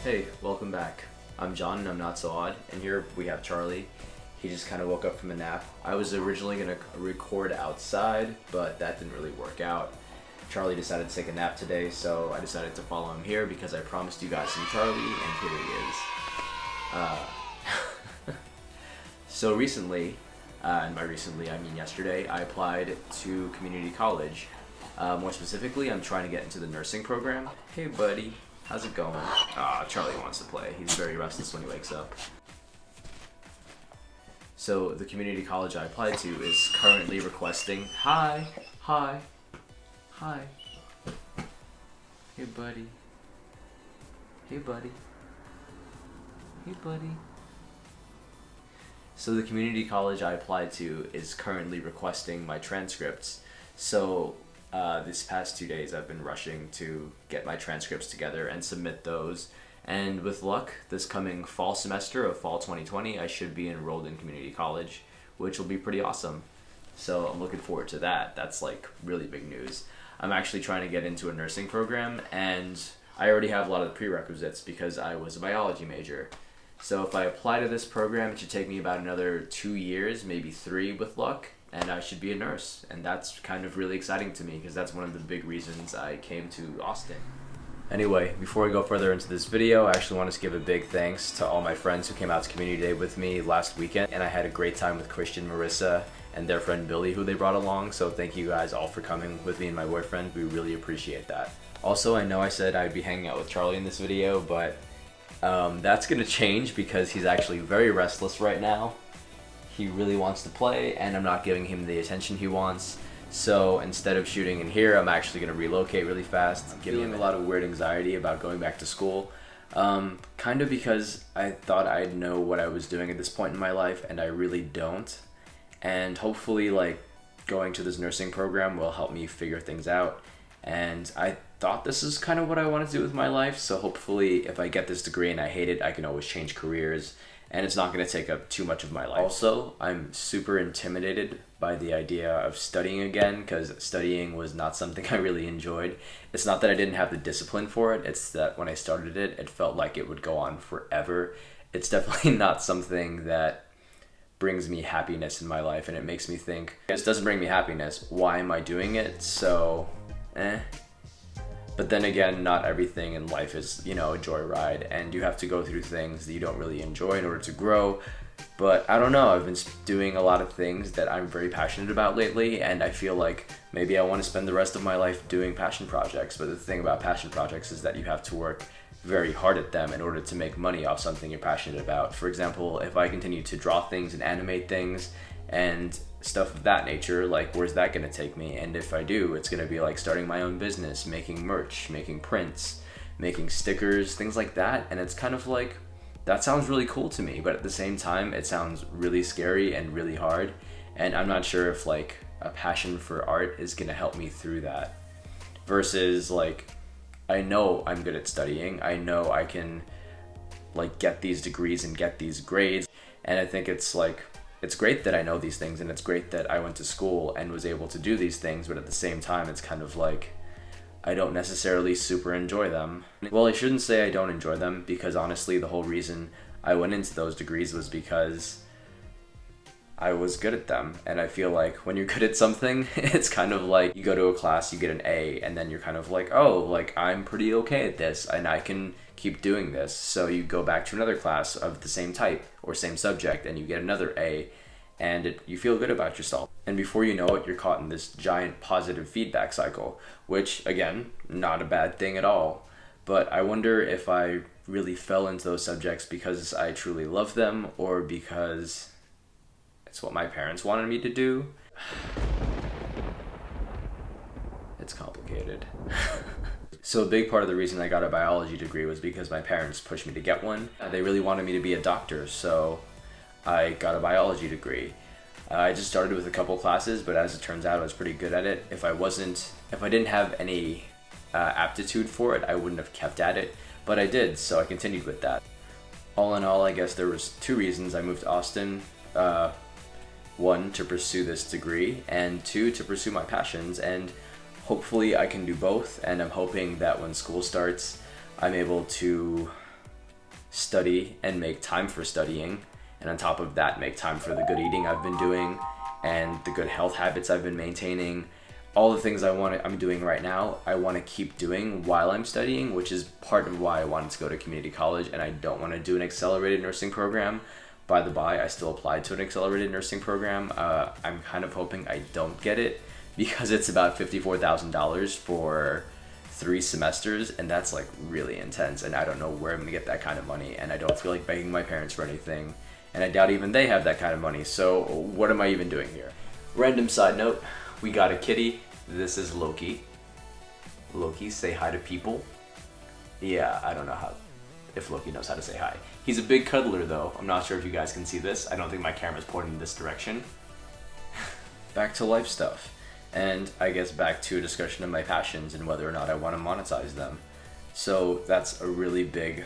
Hey, welcome back. I'm John and I'm not so odd, and here we have Charlie. He just kind of woke up from a nap. I was originally going to record outside, but that didn't really work out. Charlie decided to take a nap today, so I decided to follow him here because I promised you guys some Charlie, and here he is. Uh, so recently, and by recently I mean yesterday, I applied to community college. More specifically, I'm trying to get into the nursing program. Hey buddy, how's it going? Charlie wants to play. He's very restless when he wakes up. So the community college I applied to is currently requesting, hi, hey buddy, hey buddy, hey buddy. So the community college I applied to is currently requesting my transcripts. So this past 2 days I've been rushing to get my transcripts together and submit those. And with luck, this coming fall semester of fall 2020, I should be enrolled in community college, which will be pretty awesome. So I'm looking forward to that. That's like really big news. I'm actually trying to get into a nursing program, and I already have a lot of the prerequisites because I was a biology major. So if I apply to this program, it should take me about another 2 years, maybe 3 with luck, and I should be a nurse. And that's kind of really exciting to me because that's one of the big reasons I came to Austin. Anyway, before we go further into this video, I actually want to give a big thanks to all my friends who came out to Community Day with me last weekend, and I had a great time with Christian, Marissa, and their friend Billy, who they brought along. So thank you guys all for coming with me and my boyfriend. We really appreciate that. Also, I know I said I'd be hanging out with Charlie in this video, but that's gonna change because he's actually very restless right now. He really wants to play, and I'm not giving him the attention he wants. So instead of shooting in here, I'm actually going to relocate really fast. I'm feeling a lot of weird anxiety about going back to school. Kind of because I thought I'd know what I was doing at this point in my life, and I really don't. And hopefully, like, going to this nursing program will help me figure things out. And I thought this is kind of what I wanted to do with my life. So hopefully, if I get this degree and I hate it, I can always change careers. And it's not going to take up too much of my life. Also, I'm super intimidated by the idea of studying again because studying was not something I really enjoyed. It's not that I didn't have the discipline for it, it's that when I started it, it felt like it would go on forever. It's definitely not something that brings me happiness in my life, and it makes me think, this doesn't bring me happiness, why am I doing it? So, But then again, not everything in life is, a joyride, and you have to go through things that you don't really enjoy in order to grow. But I don't know, I've been doing a lot of things that I'm very passionate about lately, and I feel like maybe I want to spend the rest of my life doing passion projects. But the thing about passion projects is that you have to work very hard at them in order to make money off something you're passionate about. For example, if I continue to draw things and animate things and stuff of that nature, like, where's that gonna take me? And if I do, it's gonna be like starting my own business, making merch, making prints, making stickers, things like that. And it's kind of like, that sounds really cool to me, but at the same time, it sounds really scary and really hard. And I'm not sure if like a passion for art is gonna help me through that. Versus like, I know I'm good at studying. I know I can like get these degrees and get these grades. And I think it's like, it's great that I know these things, and it's great that I went to school and was able to do these things, but at the same time, it's kind of like, I don't necessarily super enjoy them. Well, I shouldn't say I don't enjoy them, because honestly, the whole reason I went into those degrees was because I was good at them. And I feel like when you're good at something, it's kind of like you go to a class, you get an A, and then you're kind of like, oh, like I'm pretty okay at this, and I can keep doing this. So you go back to another class of the same type or same subject, and you get another A, and you feel good about yourself. And before you know it, you're caught in this giant positive feedback cycle, which again, not a bad thing at all. But I wonder if I really fell into those subjects because I truly love them, or because it's what my parents wanted me to do. It's complicated. So a big part of the reason I got a biology degree was because my parents pushed me to get one. They really wanted me to be a doctor, so I got a biology degree. I just started with a couple classes, but as it turns out, I was pretty good at it. If I didn't have any aptitude for it, I wouldn't have kept at it, but I did, so I continued with that. All in all, I guess there was 2 reasons I moved to Austin. 1, to pursue this degree, and 2, to pursue my passions, and hopefully I can do both. And I'm hoping that when school starts, I'm able to study and make time for studying, and on top of that make time for the good eating I've been doing and the good health habits I've been maintaining. All the things I'm doing right now, I want to keep doing while I'm studying, which is part of why I wanted to go to community college, and I don't want to do an accelerated nursing program. By the by, I still applied to an accelerated nursing program. I'm kind of hoping I don't get it because it's about $54,000 for 3 semesters, and that's like really intense, and I don't know where I'm gonna get that kind of money, and I don't feel like begging my parents for anything, and I doubt even they have that kind of money, so what am I even doing here? Random side note, we got a kitty. This is Loki. Loki, say hi to people. Yeah, I don't know if Loki knows how to say hi. He's a big cuddler though. I'm not sure if you guys can see this. I don't think my camera's pointing in this direction. Back to life stuff. And I guess back to a discussion of my passions and whether or not I want to monetize them. So that's a really big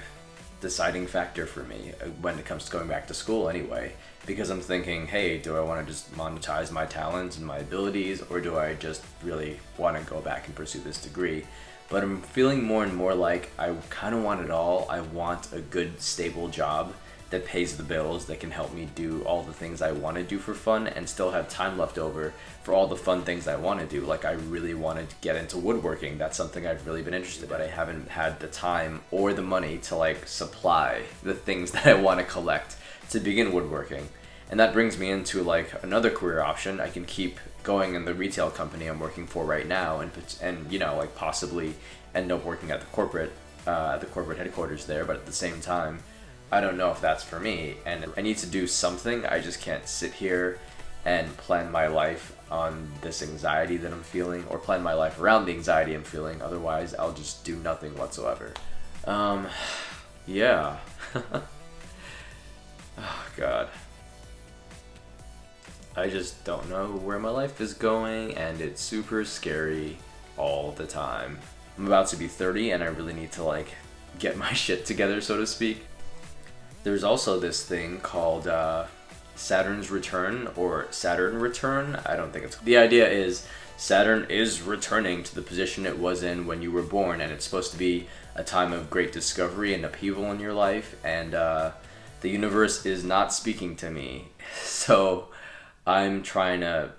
deciding factor for me when it comes to going back to school anyway, because I'm thinking, hey, do I want to just monetize my talents and my abilities, or do I just really want to go back and pursue this degree? But I'm feeling more and more like I kind of want it all. I want a good, stable job that pays the bills, that can help me do all the things I want to do for fun and still have time left over for all the fun things I want to do. Like I really wanted to get into woodworking. That's something I've really been interested in, but I haven't had the time or the money to like supply the things that I want to collect to begin woodworking. And that brings me into like another career option. I can keep going in the retail company I'm working for right now and you know, like possibly end up working at the corporate headquarters there, but at the same time, I don't know if that's for me, and I need to do something. I just can't sit here and plan my life on this anxiety that I'm feeling, or plan my life around the anxiety I'm feeling. Otherwise, I'll just do nothing whatsoever. Yeah. Oh, God. I just don't know where my life is going, and it's super scary all the time. I'm about to be 30, and I really need to, like, get my shit together, so to speak. There's also this thing called Saturn's Return, or Saturn Return. I don't think it's... The idea is Saturn is returning to the position it was in when you were born, and it's supposed to be a time of great discovery and upheaval in your life, and the universe is not speaking to me. So I'm trying to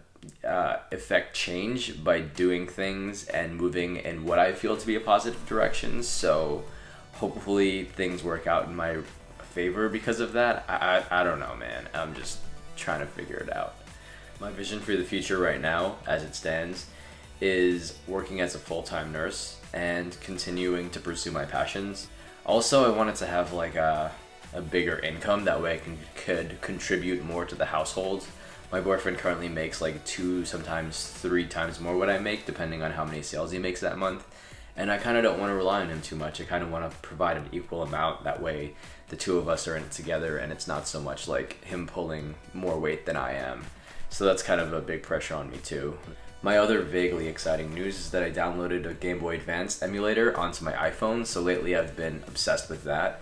effect change by doing things and moving in what I feel to be a positive direction. So hopefully things work out in my favor because of that. I don't know, man. I'm just trying to figure it out. My vision for the future right now, as it stands, is working as a full-time nurse and continuing to pursue my passions. Also, I wanted to have like a bigger income, that way I could contribute more to the household. My boyfriend currently makes like 2, sometimes 3 times more what I make, depending on how many sales he makes that month. And I kind of don't want to rely on him too much. I kind of want to provide an equal amount. That way the two of us are in it together, and it's not so much like him pulling more weight than I am. So that's kind of a big pressure on me too. My other vaguely exciting news is that I downloaded a Game Boy Advance emulator onto my iPhone, so lately I've been obsessed with that.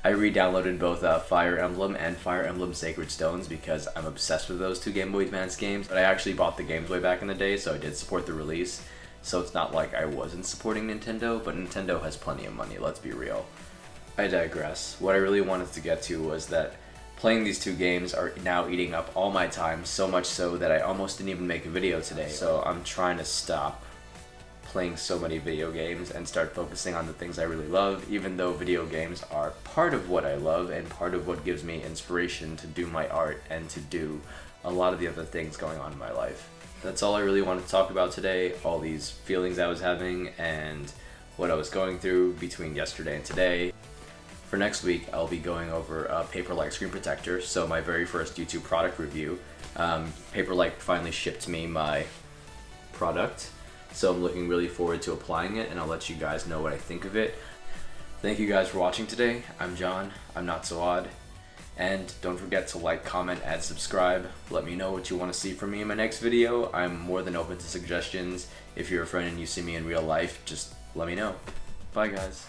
I re-downloaded both Fire Emblem and Fire Emblem Sacred Stones because I'm obsessed with those 2 Game Boy Advance games. But I actually bought the games way back in the day, so I did support the release. So it's not like I wasn't supporting Nintendo, but Nintendo has plenty of money, let's be real. I digress. What I really wanted to get to was that playing these 2 games are now eating up all my time, so much so that I almost didn't even make a video today. So I'm trying to stop playing so many video games and start focusing on the things I really love, even though video games are part of what I love and part of what gives me inspiration to do my art and to do a lot of the other things going on in my life. That's all I really wanted to talk about today, all these feelings I was having and what I was going through between yesterday and today. For next week, I'll be going over Paperlike Screen Protector, so my very first YouTube product review. Paperlike finally shipped me my product, so I'm looking really forward to applying it, and I'll let you guys know what I think of it. Thank you guys for watching today. I'm John, I'm Not So Odd, and don't forget to like, comment, and subscribe. Let me know what you want to see from me in my next video. I'm more than open to suggestions. If you're a friend and you see me in real life, just let me know. Bye guys.